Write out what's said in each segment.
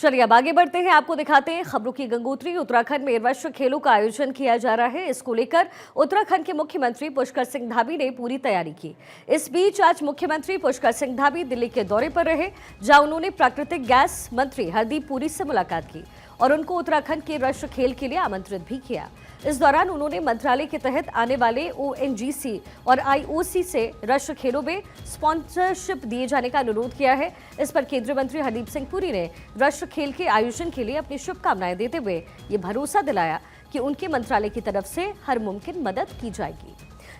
चलिए अब आगे बढ़ते हैं, आपको दिखाते हैं खबरों की गंगोत्री। उत्तराखंड में राष्ट्रीय खेलों का आयोजन किया जा रहा है। इसको लेकर उत्तराखंड के मुख्यमंत्री पुष्कर सिंह धामी ने पूरी तैयारी की। इस बीच आज मुख्यमंत्री पुष्कर सिंह धामी दिल्ली के दौरे पर रहे, जहां उन्होंने प्राकृतिक गैस मंत्री हरदीप पुरी से मुलाकात की और उनको उत्तराखंड के राष्ट्रीय खेल के लिए आमंत्रित भी किया। इस दौरान उन्होंने मंत्रालय के तहत आने वाले ONGC और IOC से राष्ट्रीय खेलों में स्पॉन्सरशिप दिए जाने का अनुरोध किया है। इस पर केंद्रीय मंत्री हरदीप सिंह पुरी ने राष्ट्रीय खेल के आयोजन के लिए अपनी शुभकामनाएं देते हुए ये भरोसा दिलाया कि उनके मंत्रालय की तरफ से हर मुमकिन मदद की जाएगी।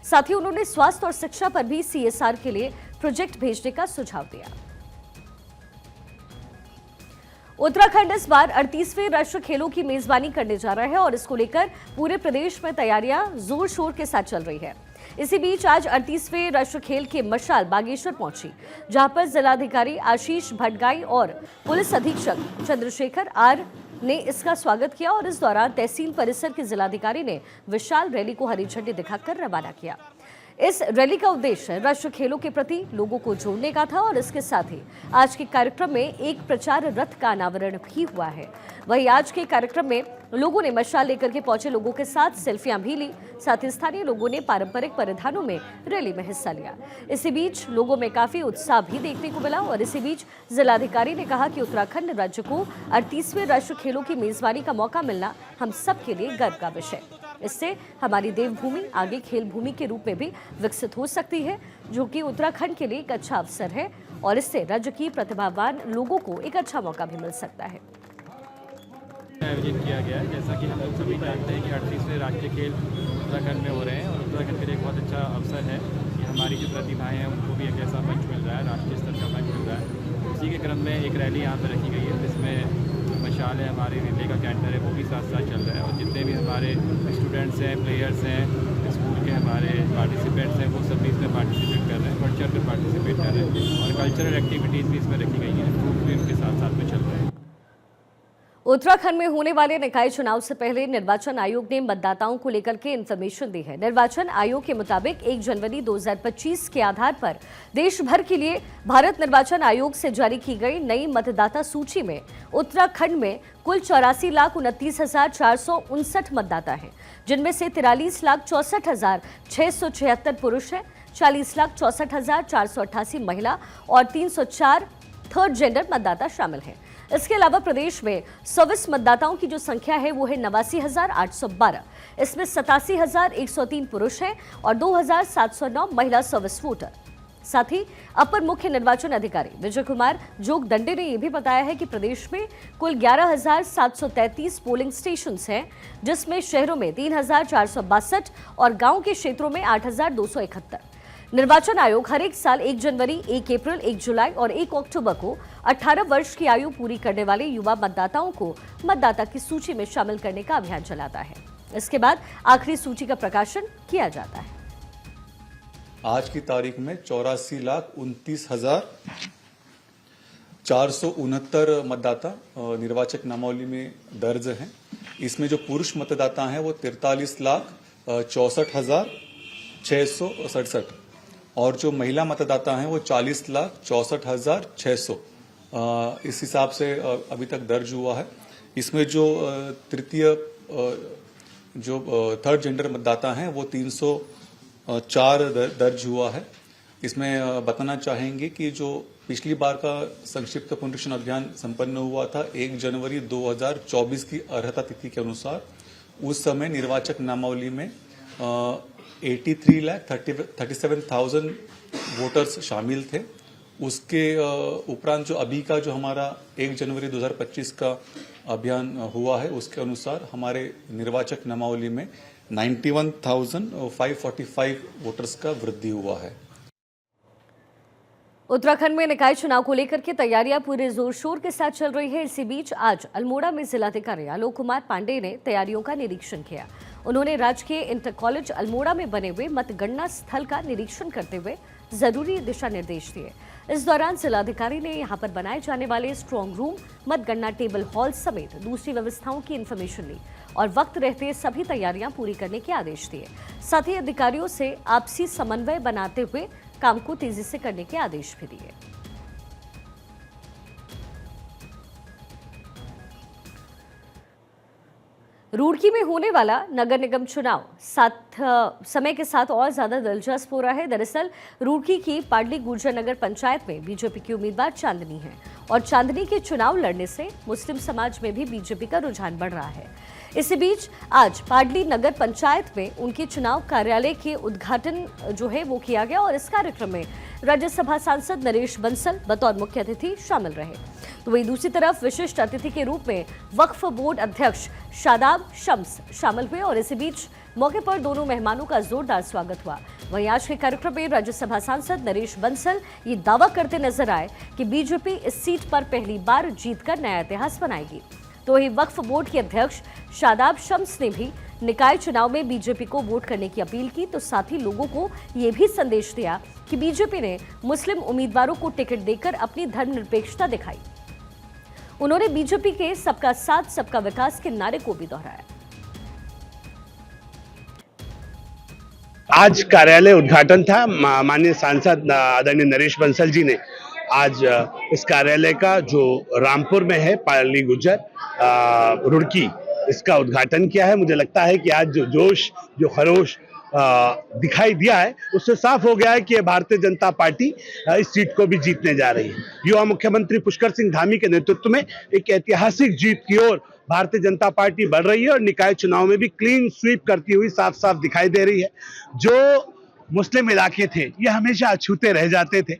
साथ ही उन्होंने स्वास्थ्य और शिक्षा पर भी CSR के लिए प्रोजेक्ट भेजने का सुझाव दिया। उत्तराखंड इस बार 38वें राष्ट्रीय खेलों की मेजबानी करने जा रहा है और इसको लेकर पूरे प्रदेश में तैयारियां जोर शोर के साथ चल रही है। इसी बीच आज 38वें राष्ट्रीय खेल की मशाल बागेश्वर पहुंची, जहां पर जिलाधिकारी आशीष भटगाई और पुलिस अधीक्षक चंद्रशेखर आर ने इसका स्वागत किया और इस दौरान तहसील परिसर के जिलाधिकारी ने विशाल रैली को हरी झंडी दिखाकर रवाना किया। इस रैली का उद्देश्य राष्ट्रीय खेलों के प्रति लोगों को जोड़ने का था और इसके साथ ही आज के कार्यक्रम में एक प्रचार रथ का अनावरण भी हुआ है। वहीं आज के कार्यक्रम में लोगों ने मशाल लेकर के पहुंचे लोगों के साथ सेल्फियां भी ली। साथ ही स्थानीय लोगों ने पारंपरिक परिधानों में रैली में हिस्सा लिया। इसी बीच लोगों में काफी उत्साह भी देखने को मिला और इसी बीच जिलाधिकारी ने कहा कि उत्तराखंड राज्य को 38वें राष्ट्रीय खेलों की मेजबानी का मौका मिलना हम सब के लिए गर्व का विषय। इससे हमारी देवभूमि आगे खेल भूमि के रूप में भी विकसित हो सकती है, जो कि उत्तराखंड के लिए एक अच्छा अवसर है और इससे राज्य की प्रतिभावान लोगों को एक अच्छा मौका भी मिल सकता है। आयोजित किया गया है। जैसा कि हम लोग सभी जानते हैं कि 38वें राष्ट्रीय खेल उत्तराखंड में हो रहे हैं और उत्तराखंड के लिए एक बहुत अच्छा अवसर है कि हमारी जो प्रतिभाएं हैं उनको भी एक ऐसा मंच मिल रहा है, राष्ट्रीय स्तर का मंच मिल रहा है। उसी के क्रम में एक रैली यहाँ पर रखी गई है जिसमें मशाल है, हमारे रिले का कैंटर है, वो भी साथ साथ चल रहा है और जितने भी हमारे स्टूडेंट्स हैं, प्लेयर्स हैं, स्कूल के हमारे पार्टिसिपेंट्स हैं, वो सब भी इसमें पार्टिसिपेट कर रहे हैं, बढ़ चढ़ कर पार्टिसिपेट कर रहे हैं और कल्चरल एक्टिविटीज़ भी इसमें रखी गई हैं, ग्रुप भी उनके साथ साथ में चल रहे हैं। उत्तराखंड में होने वाले निकाय चुनाव से पहले निर्वाचन आयोग ने मतदाताओं को लेकर के इन्फॉर्मेशन दी है। निर्वाचन आयोग के मुताबिक 1 जनवरी 2025 के आधार पर देश भर के लिए भारत निर्वाचन आयोग से जारी की गई नई मतदाता सूची में उत्तराखंड में कुल 84,29,459 मतदाता हैं, जिनमें से 43,64,676 पुरुष हैं, 40,64,488 महिला और 304 थर्ड जेंडर मतदाता शामिल हैं। इसके अलावा प्रदेश में 24 मतदाताओं की जो संख्या है वो है 89,812। इसमें 87,103 पुरुष हैं और 2,709 महिला सर्विस वोटर। साथ ही अपर मुख्य निर्वाचन अधिकारी विजय कुमार जोग दंडे ने यह भी बताया है कि प्रदेश में कुल 11,733 पोलिंग स्टेशन हैं, जिसमें शहरों में 3,462 और गांव के क्षेत्रों में 8,271। निर्वाचन आयोग हर एक साल 1 जनवरी, 1 अप्रैल, 1 जुलाई और 1 अक्टूबर को 18 वर्ष की आयु पूरी करने वाले युवा मतदाताओं को मतदाता की सूची में शामिल करने का अभियान चलाता है। इसके बाद आखिरी सूची का प्रकाशन किया जाता है। आज की तारीख में 84,29,469 मतदाता निर्वाचक नामावली में दर्ज हैं। इसमें जो पुरुष मतदाता हैं वो 43,64,667 और जो महिला मतदाता हैं वो 40,64,600 इस हिसाब से अभी तक दर्ज हुआ है। इसमें जो तृतीय जो थर्ड जेंडर मतदाता हैं वो 304 दर्ज हुआ है। इसमें बताना चाहेंगे कि जो पिछली बार का संक्षिप्त पुनरीक्षण अभियान संपन्न हुआ था 1 जनवरी 2024 की अर्हता तिथि के अनुसार, उस समय निर्वाचक नामावली में 83,37,000 वोटर्स शामिल थे। उसके उपरांत जो अभी का जो हमारा 1 जनवरी 2025 का अभियान हुआ है उसके अनुसार हमारे निर्वाचक नामावली में 91,545 वोटर्स का वृद्धि हुआ है। उत्तराखंड में निकाय चुनाव को लेकर के तैयारियां पूरे जोर शोर के साथ चल रही है। इसी बीच आज अल्मोड़ा में जिलाधिकारी आलोक कुमार पांडे ने तैयारियों का निरीक्षण किया। उन्होंने राजकीय इंटर कॉलेज अल्मोड़ा में बने हुए मतगणना स्थल का निरीक्षण करते हुए जरूरी दिशा निर्देश दिए। इस दौरान जिलाधिकारी ने यहां पर बनाए जाने वाले स्ट्रांग रूम, मतगणना टेबल हॉल समेत दूसरी व्यवस्थाओं की इन्फॉर्मेशन ली और वक्त रहते सभी तैयारियां पूरी करने के आदेश दिए। साथ ही अधिकारियों से आपसी समन्वय बनाते हुए काम को तेजी से करने के आदेश भी दिए। रुड़की में होने वाला नगर निगम चुनाव समय के साथ और ज्यादा दिलचस्प हो रहा है। दरअसल रुड़की की पाडली गुर्जर नगर पंचायत में बीजेपी की उम्मीदवार चांदनी है और चांदनी के चुनाव लड़ने से मुस्लिम समाज में भी बीजेपी का रुझान बढ़ रहा है। इसी बीच आज पाडली नगर पंचायत में उनके चुनाव कार्यालय के उद्घाटन जो है वो किया गया और इस कार्यक्रम में राज्यसभा सांसद नरेश बंसल बतौर मुख्य अतिथि शामिल रहे। तो वहीं दूसरी तरफ विशिष्ट अतिथि के रूप में वक्फ बोर्ड अध्यक्ष शादाब शम्स शामिल हुए और इसी बीच मौके पर दोनों मेहमानों का जोरदार स्वागत हुआ। वहीं आज के कार्यक्रम में राज्यसभा सांसद नरेश बंसल ये दावा करते नजर आए कि बीजेपी इस सीट पर पहली बार जीतकर नया इतिहास बनाएगी। तो वहीं वक्फ बोर्ड के अध्यक्ष शादाब शम्स ने भी निकाय चुनाव में बीजेपी को वोट करने की अपील की, तो साथ ही लोगों को ये भी संदेश दिया कि बीजेपी ने मुस्लिम उम्मीदवारों को टिकट देकर अपनी धर्मनिरपेक्षता दिखाई। उन्होंने बीजेपी के सबका साथ सबका विकास के नारे को भी दोहराया। आज कार्यालय उद्घाटन था। माननीय सांसद आदरणीय नरेश बंसल जी ने आज इस कार्यालय का जो रामपुर में है, पाडली गुर्जर रुड़की, इसका उद्घाटन किया है। मुझे लगता है कि आज जो जोश, जो खरोश दिखाई दिया है, उससे साफ हो गया है कि भारतीय जनता पार्टी इस सीट को भी जीतने जा रही है। युवा मुख्यमंत्री पुष्कर सिंह धामी के नेतृत्व में एक ऐतिहासिक जीत की ओर भारतीय जनता पार्टी बढ़ रही है और निकाय चुनाव में भी क्लीन स्वीप करती हुई साफ साफ दिखाई दे रही है। जो मुस्लिम इलाके थे ये हमेशा अछूते रह जाते थे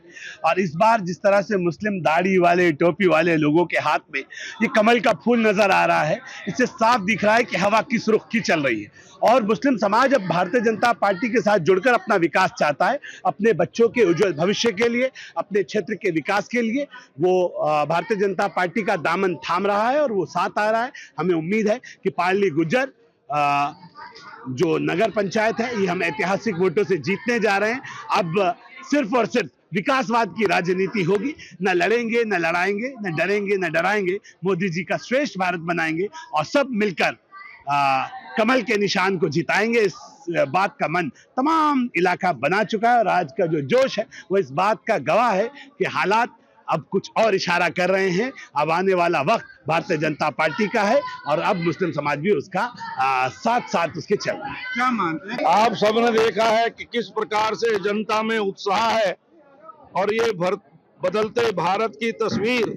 और इस बार जिस तरह से मुस्लिम दाढ़ी वाले, टोपी वाले लोगों के हाथ में ये कमल का फूल नजर आ रहा है, इससे साफ दिख रहा है कि हवा किस रुख की चल रही है और मुस्लिम समाज अब भारतीय जनता पार्टी के साथ जुड़कर अपना विकास चाहता है। अपने बच्चों के उज्जवल भविष्य के लिए, अपने क्षेत्र के विकास के लिए वो भारतीय जनता पार्टी का दामन थाम रहा है और वो साथ आ रहा है। हमें उम्मीद है कि पाडली गुर्जर जो नगर पंचायत है ये हम ऐतिहासिक वोटों से जीतने जा रहे हैं। अब सिर्फ और सिर्फ विकासवाद की राजनीति होगी। न लड़ेंगे, न लड़ाएंगे, न डरेंगे, न डराएंगे। मोदी जी का श्रेष्ठ भारत बनाएंगे और सब मिलकर कमल के निशान को जिताएंगे। इस बात का मन तमाम इलाका बना चुका है और आज का जो जोश है वो इस बात का गवाह है कि हालात अब कुछ और इशारा कर रहे हैं। अब आने वाला वक्त भारतीय जनता पार्टी का है और अब मुस्लिम समाज भी उसका साथ साथ उसके चल रहा है। क्या मानते हैं? आप सबने देखा है कि किस प्रकार से जनता में उत्साह है और ये बदलते भारत की तस्वीर,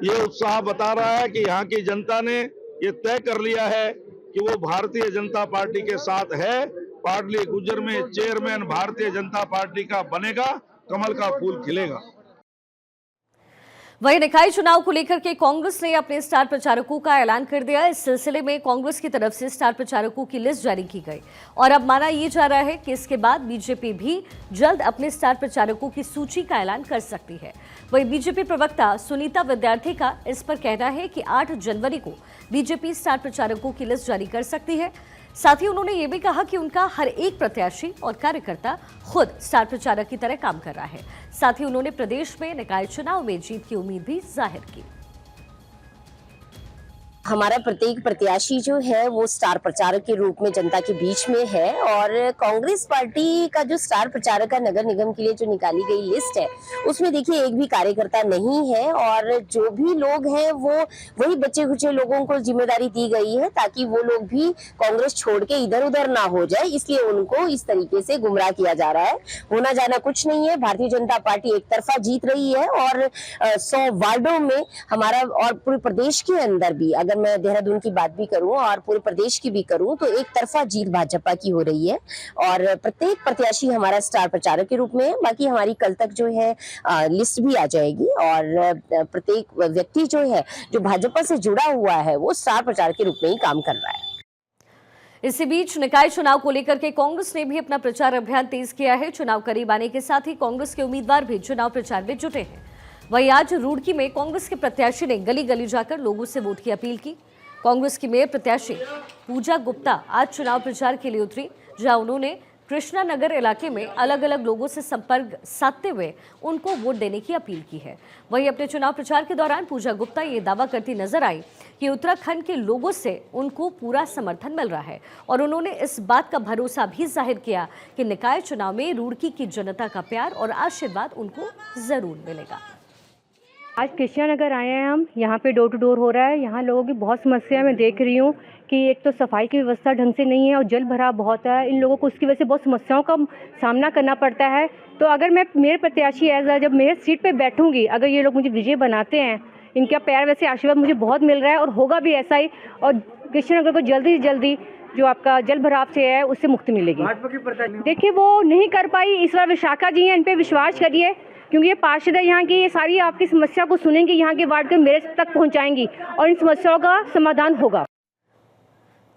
ये उत्साह बता रहा है कि यहाँ की जनता ने ये तय कर लिया है कि वो भारतीय जनता पार्टी के साथ है। पाडली गुर्जर में चेयरमैन भारतीय जनता पार्टी का बनेगा, कमल का फूल खिलेगा। वहीं निकाय चुनाव को लेकर के कांग्रेस ने अपने स्टार प्रचारकों का ऐलान कर दिया। इस सिलसिले में कांग्रेस की तरफ से स्टार प्रचारकों की लिस्ट जारी की गई और अब माना यह जा रहा है कि इसके बाद बीजेपी भी जल्द अपने स्टार प्रचारकों की सूची का ऐलान कर सकती है। वहीं बीजेपी प्रवक्ता सुनीता विद्यार्थी का इस पर कहना है कि 8 जनवरी को बीजेपी स्टार प्रचारकों की लिस्ट जारी कर सकती है। साथ ही उन्होंने ये भी कहा कि उनका हर एक प्रत्याशी और कार्यकर्ता खुद स्टार प्रचारक की तरह काम कर रहा है। साथ ही उन्होंने प्रदेश में निकाय चुनाव में जीत की उम्मीद भी जाहिर की। हमारा प्रत्येक प्रत्याशी जो है वो स्टार प्रचारक के रूप में जनता के बीच में है और कांग्रेस पार्टी का जो स्टार प्रचारक का नगर निगम के लिए जो निकाली गई लिस्ट है उसमें देखिए एक भी कार्यकर्ता नहीं है और जो भी लोग हैं वो वही बच्चे खुचे लोगों को जिम्मेदारी दी गई है ताकि वो लोग भी कांग्रेस छोड़ के इधर उधर ना हो जाए, इसलिए उनको इस तरीके से गुमराह किया जा रहा है। होना जाना कुछ नहीं है। भारतीय जनता पार्टी एक तरफा जीत रही है और 100 वार्डों में हमारा और पूरे प्रदेश के अंदर भी, अगर मैं देहरादून की बात भी करूं और पूरे प्रदेश की भी करूं तो एक तरफा जीत भाजपा की हो रही है और प्रत्येक प्रत्याशी हमारा स्टार प्रचारक के रूप में है। बाकी हमारी कल तक जो है लिस्ट भी आ जाएगी और प्रत्येक व्यक्ति जो है जो भाजपा से जुड़ा हुआ है वो स्टार प्रचारक के रूप में ही काम कर रहा है। इसी बीच निकाय चुनाव को लेकर के कांग्रेस ने भी अपना प्रचार अभियान तेज किया है। चुनाव करीब आने के साथ ही कांग्रेस के उम्मीदवार भी चुनाव प्रचार में जुटे हैं। वहीं आज रुड़की में कांग्रेस के प्रत्याशी ने गली गली जाकर लोगों से वोट की अपील की। कांग्रेस की मेयर प्रत्याशी पूजा गुप्ता आज चुनाव प्रचार के लिए उतरी, जहां उन्होंने कृष्णा नगर इलाके में अलग अलग लोगों से संपर्क साधते हुए उनको वोट देने की अपील की है। वहीं अपने चुनाव प्रचार के दौरान पूजा गुप्ता ये दावा करती नजर आई कि उत्तराखंड के लोगों से उनको पूरा समर्थन मिल रहा है और उन्होंने इस बात का भरोसा भी जाहिर किया कि निकाय चुनाव में रुड़की की जनता का प्यार और आशीर्वाद उनको जरूर मिलेगा। आज कृष्णा नगर आए हैं हम। यहाँ पे डोर टू डोर हो रहा है। यहाँ लोगों की बहुत समस्या मैं देख रही हूँ कि एक तो सफाई की व्यवस्था ढंग से नहीं है और जल भराव बहुत है। इन लोगों को उसकी वजह से बहुत समस्याओं का सामना करना पड़ता है। तो अगर मैं मेरे प्रत्याशी जब मेरे सीट पे बैठूंगी, अगर ये लोग मुझे विजय बनाते हैं, इनका प्यार वैसे आशीर्वाद मुझे बहुत मिल रहा है और होगा भी ऐसा ही। और कृष्णनगर को जल्दी से जल्दी जो आपका जल भराव से है उससे मुक्ति मिलेगी। देखिए वो नहीं कर पाई, इस बार विशाखा जी हैं, इन पे विश्वास करिए, क्योंकि ये पार्षद है यहाँ की, ये सारी आपकी समस्या को सुनेंगी, यहाँ के वार्ड के मेरे तक पहुँचाएंगी और इन समस्याओं का समाधान होगा।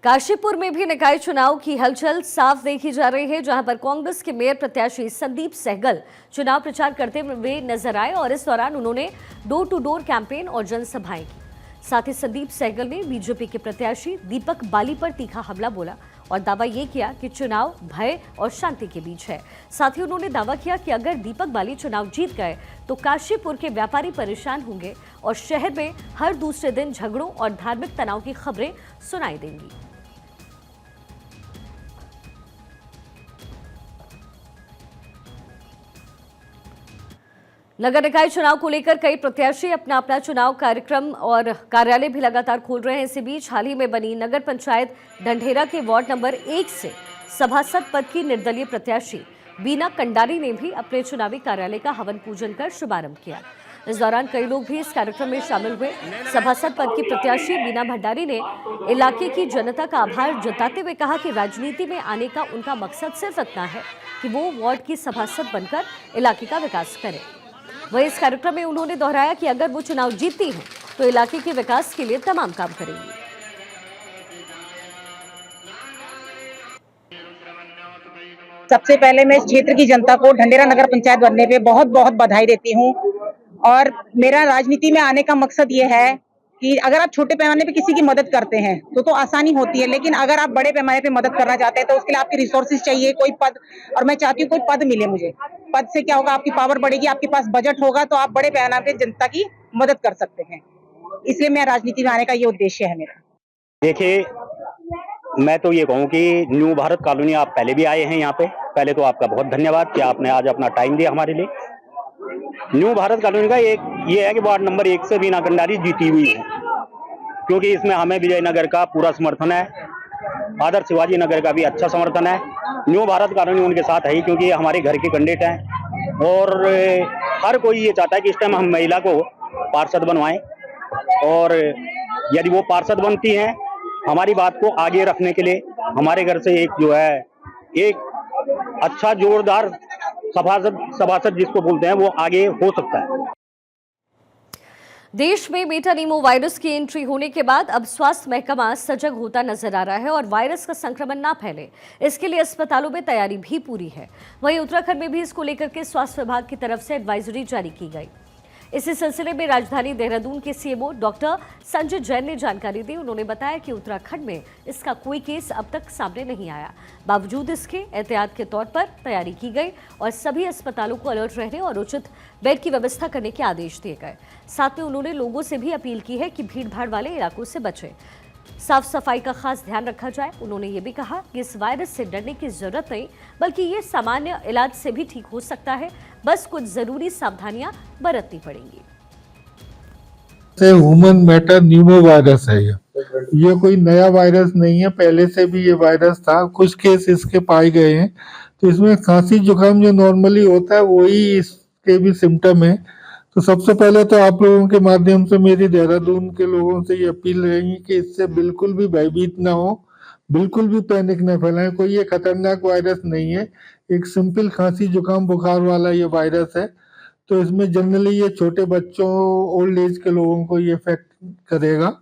काशीपुर में भी निकाय चुनाव की हलचल साफ देखी जा रही है, जहां पर कांग्रेस के मेयर प्रत्याशी संदीप सहगल चुनाव प्रचार करते हुए नजर आए और इस दौरान उन्होंने डोर टू डोर कैंपेन और जनसभाएं की। साथ ही संदीप सहगल ने बीजेपी के प्रत्याशी दीपक बाली पर तीखा हमला बोला और दावा ये किया कि चुनाव भय और शांति के बीच है। साथ ही उन्होंने दावा किया कि अगर दीपक बाली चुनाव जीत गए तो काशीपुर के व्यापारी परेशान होंगे और शहर में हर दूसरे दिन झगड़ों और धार्मिक तनाव की खबरें सुनाई देंगी। नगर निकाय चुनाव को लेकर कई प्रत्याशी अपना अपना चुनाव कार्यक्रम और कार्यालय भी लगातार खोल रहे हैं। इसी बीच हाल ही में बनी नगर पंचायत ढंढेरा के वार्ड नंबर 1 से सभासद पद की निर्दलीय प्रत्याशी बीना कंडारी ने भी अपने चुनावी कार्यालय का हवन पूजन कर शुभारंभ किया। इस दौरान कई लोग भी इस कार्यक्रम में शामिल हुए। सभासद पद की प्रत्याशी बीना भंडारी ने इलाके की जनता का आभार जताते हुए कहा कि राजनीति में आने का उनका मकसद सिर्फ इतना है कि वो वार्ड की सभासद बनकर इलाके का विकास करें। वहीं इस कार्यक्रम में उन्होंने दोहराया कि अगर वो चुनाव जीतती हैं तो इलाके के विकास के लिए तमाम काम करेंगी। सबसे पहले मैं इस क्षेत्र की जनता को ढंढेरा नगर पंचायत बनने पे बहुत बहुत बधाई देती हूँ और मेरा राजनीति में आने का मकसद ये है कि अगर आप छोटे पैमाने पे किसी की मदद करते हैं तो आसानी होती है, लेकिन अगर आप बड़े पैमाने पे मदद करना चाहते हैं तो उसके लिए आपके रिसोर्सेज चाहिए, कोई पद। और मैं चाहती हूँ कोई पद मिले मुझे। पद से क्या होगा, आपकी पावर बढ़ेगी, आपके पास बजट होगा तो आप बड़े पैमाने पे जनता की मदद कर सकते हैं। इसलिए मैं राजनीति में आने का ये उद्देश्य है मेरा। देखिए, मैं तो ये कहूँ कि न्यू भारत कॉलोनी आप पहले भी आए हैं यहाँ पे। पहले तो आपका बहुत धन्यवाद कि आपने आज अपना टाइम दिया हमारे लिए। न्यू भारत कॉलोनी का एक ये है कि वार्ड नंबर 1 से बीना कंडारी जीती हुई है, क्योंकि इसमें हमें विजयनगर का पूरा समर्थन है, आदर्श शिवाजी नगर का भी अच्छा समर्थन है। न्यू भारत कॉलोनी उनके साथ है ही, क्योंकि ये हमारे घर के कैंडिडेट हैं और हर कोई ये चाहता है कि इस टाइम हम महिला को पार्षद बनवाएं और यदि वो पार्षद बनती हैं, हमारी बात को आगे रखने के लिए हमारे घर से एक जो है एक अच्छा जोरदार सभासद जिसको बोलते हैं वो आगे हो सकता है। देश में मेटानीमो वायरस की एंट्री होने के बाद अब स्वास्थ्य महकमा सजग होता नजर आ रहा है और वायरस का संक्रमण ना फैले, इसके लिए अस्पतालों में तैयारी भी पूरी है। वहीं उत्तराखंड में भी इसको लेकर के स्वास्थ्य विभाग की तरफ से एडवाइजरी जारी की गई। इसी सिलसिले में राजधानी देहरादून के सीएमओ डॉक्टर संजय जैन ने जानकारी दी। उन्होंने बताया कि उत्तराखंड में इसका कोई केस अब तक सामने नहीं आया। बावजूद इसके एहतियात के तौर पर तैयारी की गई और सभी अस्पतालों को अलर्ट रहने और उचित बेड की व्यवस्था करने के आदेश दिए गए। साथ में उन्होंने लोगों से भी अपील की है कि भीड़भाड़ वाले इलाकों से बचें, साफ सफाई का खास ध्यान रखा जाए। उन्होंने ये भी कहा कि इस वायरस से डरने की जरूरत नहीं, बल्कि ये सामान्य इलाज से भी ठीक हो सकता है, बस कुछ जरूरी सावधानियां बरतनी पड़ेंगी। ह्यूमन मेटानीमो वायरस है ये कोई नया वायरस नहीं है, पहले से भी ये वायरस था। कुछ केस इसके पाए गए हैं, तो इसमें खांसी जुकाम जो नॉर्मली होता है वही इसके भी सिम्टम है। तो सबसे पहले तो आप लोगों के माध्यम से मेरी देहरादून के लोगों से ये अपील रहेगी कि इससे बिल्कुल भी भयभीत ना हो, बिल्कुल भी पैनिक न फैलाएं। कोई ये खतरनाक वायरस नहीं है, एक सिंपल खांसी जुकाम बुखार वाला ये वायरस है। तो इसमें जनरली ये छोटे बच्चों, ओल्ड एज के लोगों को ये इफेक्ट करेगा।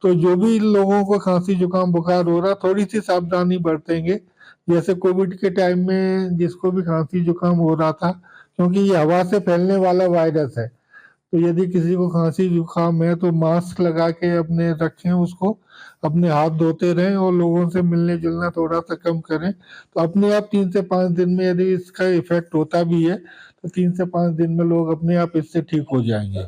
तो जो भी लोगों को खांसी जुकाम बुखार हो रहा, थोड़ी सी सावधानी बरतेंगे, जैसे कोविड के टाइम में जिसको भी खांसी जुकाम हो रहा था, क्योंकि ये हवा से फैलने वाला वायरस है। तो यदि किसी को खांसी जुकाम है तो मास्क लगा के अपने रखें, उसको अपने हाथ धोते रहें और लोगों से मिलने जुलना थोड़ा सा कम करें। तो अपने आप 3 से 5 दिन में यदि इसका इफेक्ट होता भी है तो 3 से 5 दिन में लोग अपने आप इससे ठीक हो जाएंगे।